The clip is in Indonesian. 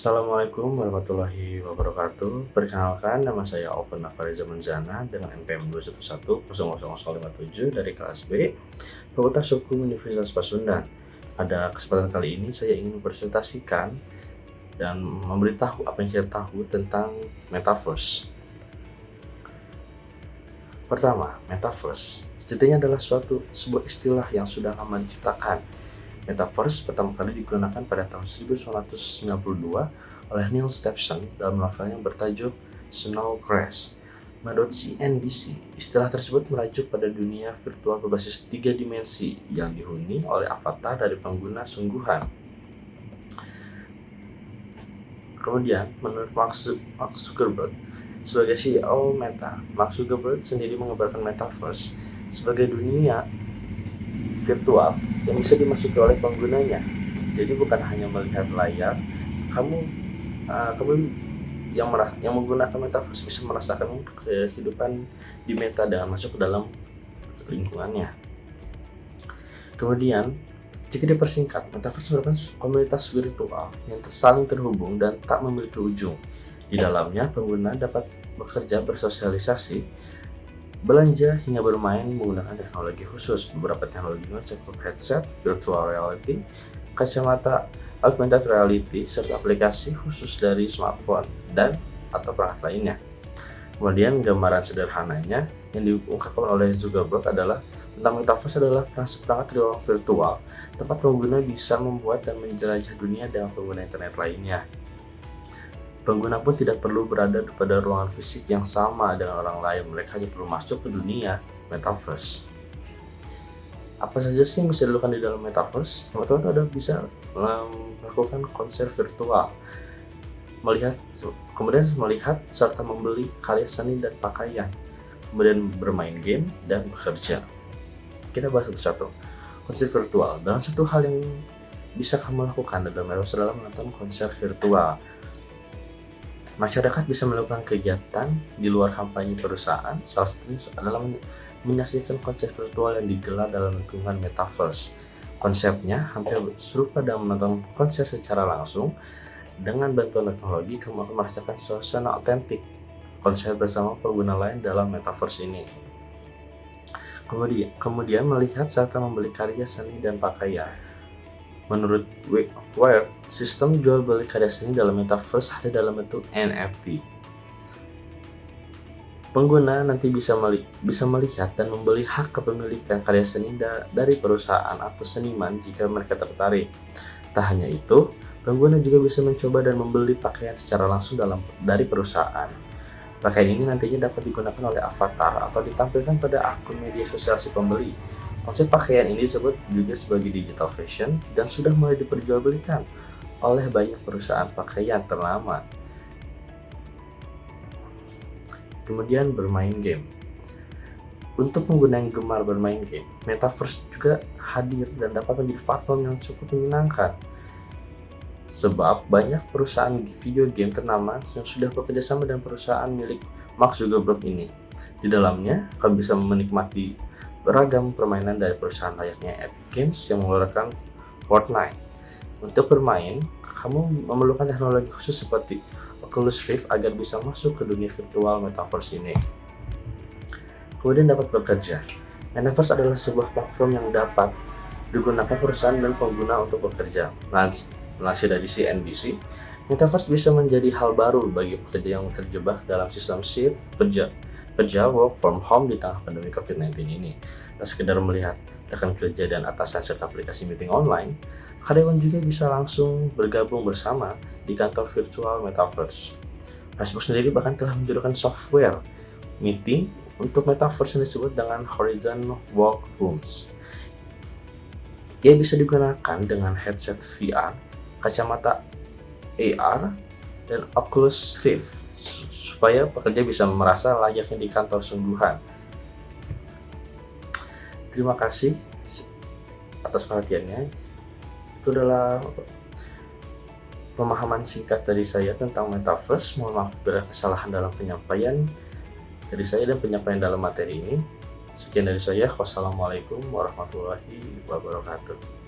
Assalamualaikum warahmatullahi wabarakatuh. Perkenalkan, nama saya Oven Nafariza Munzana dengan NPM 211000057 dari kelas B, Fakultas Hukum Universitas Pasundan. Pada kesempatan kali ini saya ingin mempresentasikan dan memberitahu apa yang saya tahu tentang Metaverse. Pertama, Metaverse sejatinya adalah sebuah istilah yang sudah lama diciptakan. Metaverse pertama kali digunakan pada tahun 1992 oleh Neil Stephenson dalam novel yang bertajuk Snow Crash. Menurut CNBC, istilah tersebut merujuk pada dunia virtual berbasis 3 dimensi yang dihuni oleh avatar dari pengguna sungguhan. Kemudian, menurut Mark Zuckerberg, sebagai CEO Meta, Mark Zuckerberg sendiri mengabarkan Metaverse sebagai dunia virtual yang bisa dimasuki oleh penggunanya. Jadi bukan hanya melihat layar, kamu yang menggunakan Metaverse bisa merasakan kehidupan di Meta dengan masuk ke dalam lingkungannya. Kemudian, jika dipersingkat, Metaverse merupakan komunitas virtual yang saling terhubung dan tak memiliki ujung. Di dalamnya, pengguna dapat bekerja, bersosialisasi, belanja, hingga bermain menggunakan teknologi khusus. Beberapa teknologinya cukup headset, virtual reality, kacamata augmented reality, serta aplikasi khusus dari smartphone dan atau perangkat lainnya. Kemudian gambaran sederhananya yang diungkapkan oleh Zuckerberg adalah tentang Metaverse adalah perangkat ruang virtual tempat pengguna bisa membuat dan menjelajah dunia dengan pengguna internet lainnya. Pengguna pun tidak perlu berada pada ruangan fisik yang sama dengan orang lain, mereka hanya perlu masuk ke dunia Metaverse. Apa saja sih yang bisa dilakukan di dalam Metaverse? Teman-teman ada bisa melakukan konser virtual, kemudian melihat serta membeli karya seni dan pakaian, kemudian bermain game dan bekerja. Kita bahas satu-satu. Konser virtual, dalam satu hal yang bisa kamu lakukan dalam Metaverse adalah menonton konser virtual. Masyarakat bisa melakukan kegiatan di luar kampanye perusahaan, salah satunya adalah menyaksikan konser virtual yang digelar dalam lingkungan Metaverse. Konsepnya hampir serupa dengan menonton konser secara langsung. Dengan bantuan teknologi, kamu akan merasakan suasana otentik konser bersama pengguna lain dalam Metaverse ini. Kemudian melihat serta membeli karya seni dan pakaian. Menurut Wired, sistem jual beli karya seni dalam Metaverse ada dalam bentuk NFT. Pengguna nanti bisa melihat dan membeli hak kepemilikan karya seni dari perusahaan atau seniman jika mereka tertarik. Tak hanya itu, pengguna juga bisa mencoba dan membeli pakaian secara langsung dari perusahaan. Pakaian ini nantinya dapat digunakan oleh avatar atau ditampilkan pada akun media sosial si pembeli. Konsep pakaian ini disebut juga sebagai digital fashion dan sudah mulai diperjualbelikan oleh banyak perusahaan pakaian ternama. Kemudian bermain game. Untuk pengguna yang gemar bermain game, Metaverse juga hadir dan dapat menjadi platform yang cukup menyenangkan. Sebab banyak perusahaan video game ternama yang sudah bekerja sama dengan perusahaan milik Mark Zuckerberg ini. Di dalamnya, kamu bisa menikmati beragam permainan dari perusahaan layaknya Epic Games yang mengeluarkan Fortnite. Untuk bermain, kamu memerlukan teknologi khusus seperti Oculus Rift agar bisa masuk ke dunia virtual Metaverse ini. Kemudian dapat bekerja. Metaverse adalah sebuah platform yang dapat digunakan perusahaan dan pengguna untuk bekerja. Lansir dari CNBC, Metaverse bisa menjadi hal baru bagi pekerja yang terjebak dalam sistem shift kerja work from home di tengah pandemi COVID-19 ini. Tak sekedar melihat rekan kerja dan atasan serta aplikasi meeting online, karyawan juga bisa langsung bergabung bersama di kantor virtual Metaverse. Facebook sendiri bahkan telah menjurukan software meeting untuk Metaverse yang disebut dengan Horizon Workrooms. Ia bisa digunakan dengan headset VR, kacamata AR, dan Oculus Rift supaya pekerja bisa merasa layaknya di kantor sungguhan. Terima kasih atas perhatiannya. Itu adalah pemahaman singkat dari saya tentang Metaverse. Mohon maaf bila kesalahan dalam penyampaian dari saya dan penyampaian dalam materi ini. Sekian dari saya. Wassalamualaikum warahmatullahi wabarakatuh.